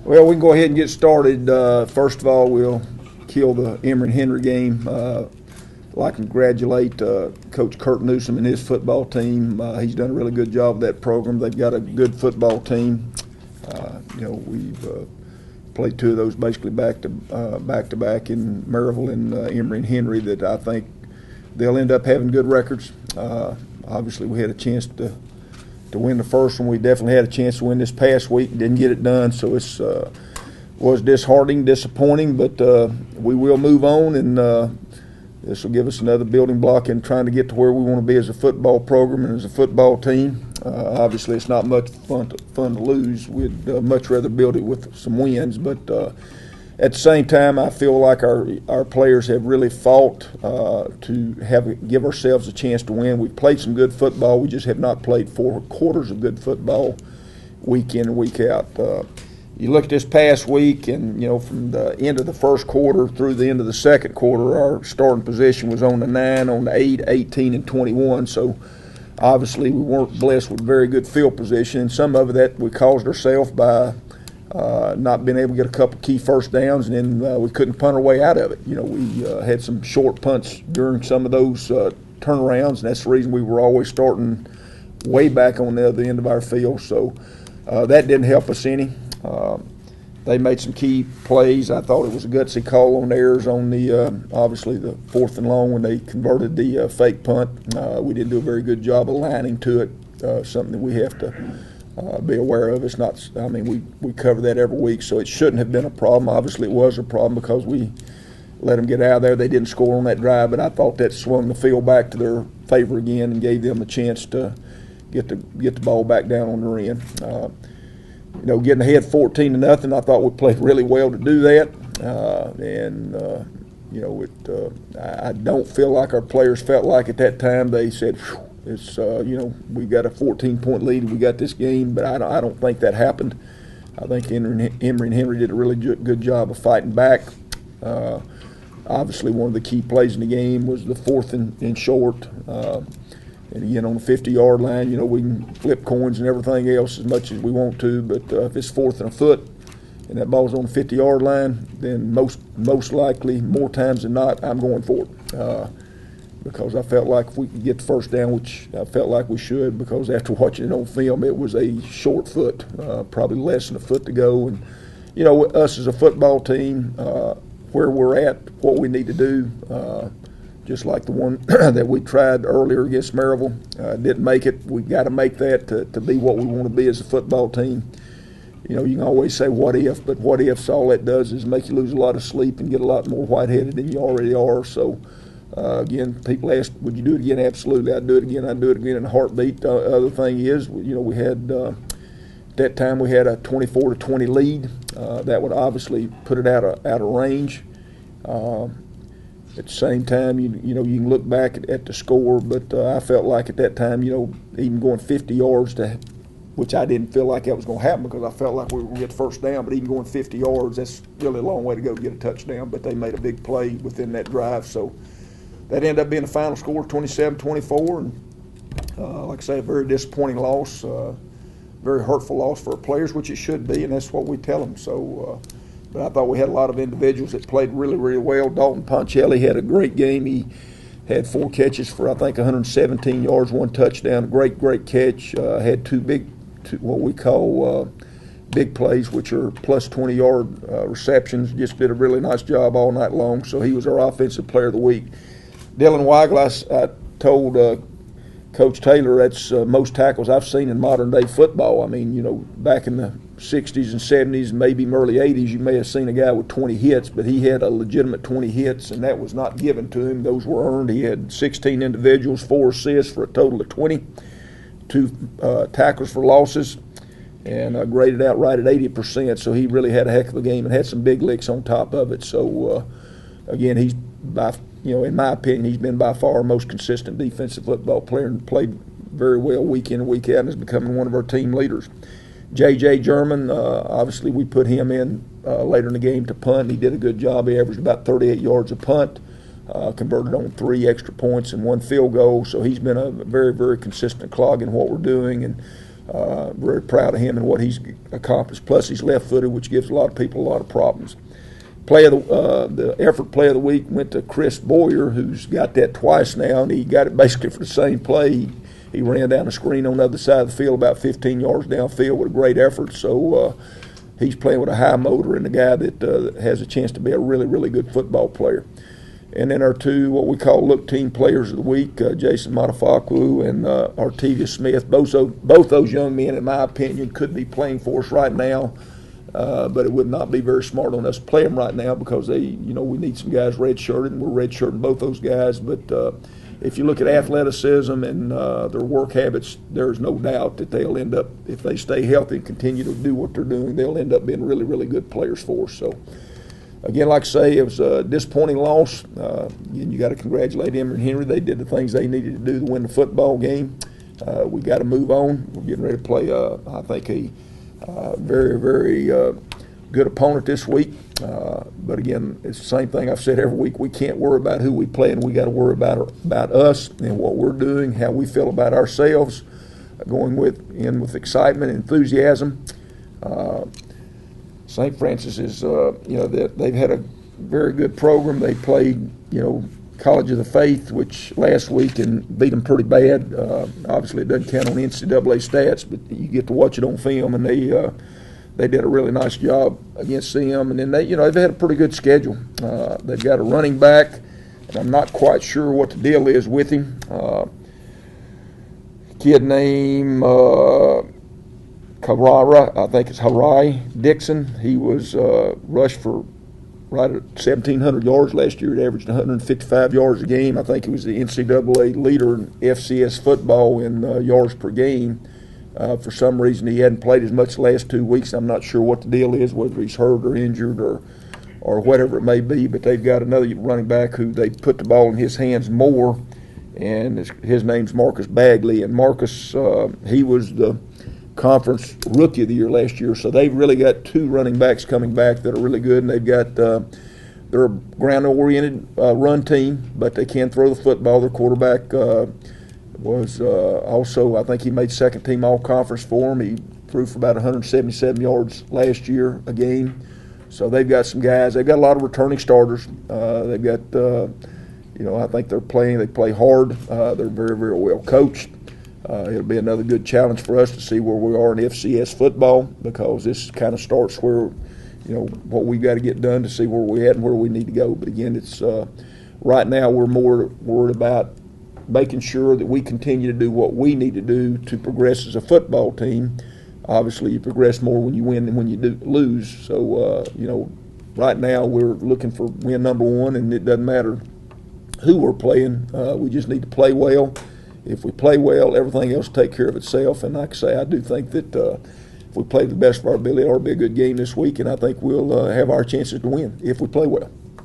Well, we can go ahead and get started. First of all, we'll kill the Emory and Henry game. I'd like to congratulate Coach Kurt Newsom and his football team. He's done a really good job with that program. They've got a good football team. We've played two of those basically back to back in Maryville and Emory and Henry that I think they'll end up having good records. Obviously, we had a chance to win the first one. We definitely had a chance to win this past week. Didn't get it done, so it's was disheartening, disappointing, but we will move on, and this will give us another building block in trying to get to where we want to be as a football program and as a football team. Obviously, it's not much fun to lose. We'd much rather build it with some wins, but at the same time, I feel like our players have really fought to give ourselves a chance to win. We've played some good football. We just have not played 4 quarters of good football week in and week out. You look at this past week, and from the end of the first quarter through the end of the second quarter, our starting position was on the 9, on the 8, 18, and 21. So obviously we weren't blessed with very good field position, and some of that we caused ourselves by not being able to get a couple key first downs, and then we couldn't punt our way out of it. We had some short punts during some of those turnarounds, and that's the reason we were always starting way back on the other end of our field. So that didn't help us any. They made some key plays. I thought it was a gutsy call on theirs on obviously the 4th and long when they converted the fake punt. We didn't do a very good job aligning to it, something that we have to be aware of. It's not, we cover that every week, so it shouldn't have been a problem. Obviously, it was a problem because we let them get out of there. They didn't score on that drive, but I thought that swung the field back to their favor again and gave them a chance to get the ball back down on their end. Getting ahead 14-0, I thought we played really well to do that, I don't feel like our players felt like at that time they said, it's we got a 14-point lead, we got this game, but I don't think that happened. I think Emory and Henry did a really good job of fighting back. Obviously, one of the key plays in the game was the 4th and short. And again, on the 50-yard line, we can flip coins and everything else as much as we want to, but if it's 4th and a foot and that ball's on the 50-yard line, then most likely, more times than not, I'm going for it. Because I felt like if we could get the first down, which I felt like we should, because after watching it on film, it was a short foot, probably less than a foot to go. And, us as a football team, where we're at, what we need to do, just like the one that we tried earlier against Maryville, didn't make it. We've got to make that to be what we want to be as a football team. You can always say what if, but what ifs, all that does is make you lose a lot of sleep and get a lot more white-headed than you already are. So, again, people ask, would you do it again? Absolutely, I'd do it again. I'd do it again in a heartbeat. The other thing is, we had at that time we had a 24-20 lead. That would obviously put it out of range. At the same time, you can look back at the score, but I felt like at that time, even going 50 yards which I didn't feel like that was going to happen because I felt like we were going to get the first down, but even going 50 yards, that's really a long way to go to get a touchdown, but they made a big play within that drive. So that ended up being the final score, 27-24, and like I say, a very disappointing loss, very hurtful loss for our players, which it should be, and that's what we tell them. So, but I thought we had a lot of individuals that played really, really well. Dalton Ponchelli had a great game. He had 4 catches for, I think, 117 yards, 1 touchdown. A great catch. Had two what we call big plays, which are plus 20-yard receptions. Just did a really nice job all night long. So he was our offensive player of the week. Dylan Weigel, I told Coach Taylor that's most tackles I've seen in modern-day football. Back in the 60s and 70s, maybe early 80s, you may have seen a guy with 20 hits, but he had a legitimate 20 hits, and that was not given to him. Those were earned. He had 16 individuals, 4 assists for a total of 20, 2 tackles for losses, and graded out right at 80%. So he really had a heck of a game and had some big licks on top of it. So, again, he's in my opinion, he's been by far our most consistent defensive football player and played very well week in and week out and is becoming one of our team leaders. J.J. German, obviously we put him in later in the game to punt. He did a good job. He averaged about 38 yards a punt, converted on 3 extra points and 1 field goal. So he's been a very, very consistent clog in what we're doing. And Very proud of him and what he's accomplished. Plus, he's left-footed, which gives a lot of people a lot of problems. The effort play of the week went to Chris Boyer, who's got that twice now, and he got it basically for the same play. He ran down the screen on the other side of the field, about 15 yards downfield, with a great effort. So he's playing with a high motor and a guy that has a chance to be a really, really good football player. And then our two, what we call look team players of the week, Jason Matafaku and Artevius Smith. Both those young men, in my opinion, could be playing for us right now. But it would not be very smart on us to play them right now because we need some guys redshirted, and we're redshirting both those guys. But if you look at athleticism and their work habits, there's no doubt that they'll end up, if they stay healthy and continue to do what they're doing, they'll end up being really, really good players for us. So, again, like I say, it was a disappointing loss. You got to congratulate Emory and Henry. They did the things they needed to do to win the football game. We got to move on. We're getting ready to play, I think, a very, very good opponent this week. But again, it's the same thing I've said every week. We can't worry about who we play, and we got to worry about us and what we're doing, how we feel about ourselves, going in with excitement and enthusiasm. St. Francis is, they've had a very good program. They played, College of the Faith, which last week, and beat them pretty bad. Obviously, it doesn't count on NCAA stats, but you get to watch it on film, and they did a really nice job against them. And then they've had a pretty good schedule. They've got a running back, and I'm not quite sure what the deal is with him. Kid named Carrara, I think it's Harai Dixon. He was rushed for right at 1,700 yards last year. It averaged 155 yards a game. I think he was the NCAA leader in FCS football in yards per game. For some reason, he hadn't played as much the last 2 weeks. I'm not sure what the deal is, whether he's hurt or injured or whatever it may be. But they've got another running back who they put the ball in his hands more, and his name's Marcus Bagley. And Marcus, he was the conference rookie of the year last year, so they've really got two running backs coming back that are really good, and they've got they're a ground-oriented run team, but they can throw the football. Their quarterback was also, I think he made second team all-conference for them. He threw for about 177 yards last year a game. So they've got some guys. They've got a lot of returning starters. They've got, I think they play hard. They're very, very well coached. It'll be another good challenge for us to see where we are in FCS football, because this kind of starts where, what we got to get done to see where we're at and where we need to go. But again, it's right now we're more worried about making sure that we continue to do what we need to do to progress as a football team. Obviously, you progress more when you win than when you lose. So, right now we're looking for win number one, and it doesn't matter who we're playing. We just need to play well. If we play well, everything else will take care of itself. And like I say, I do think that if we play the best of our ability, it'll be a good game this week, and I think we'll have our chances to win if we play well.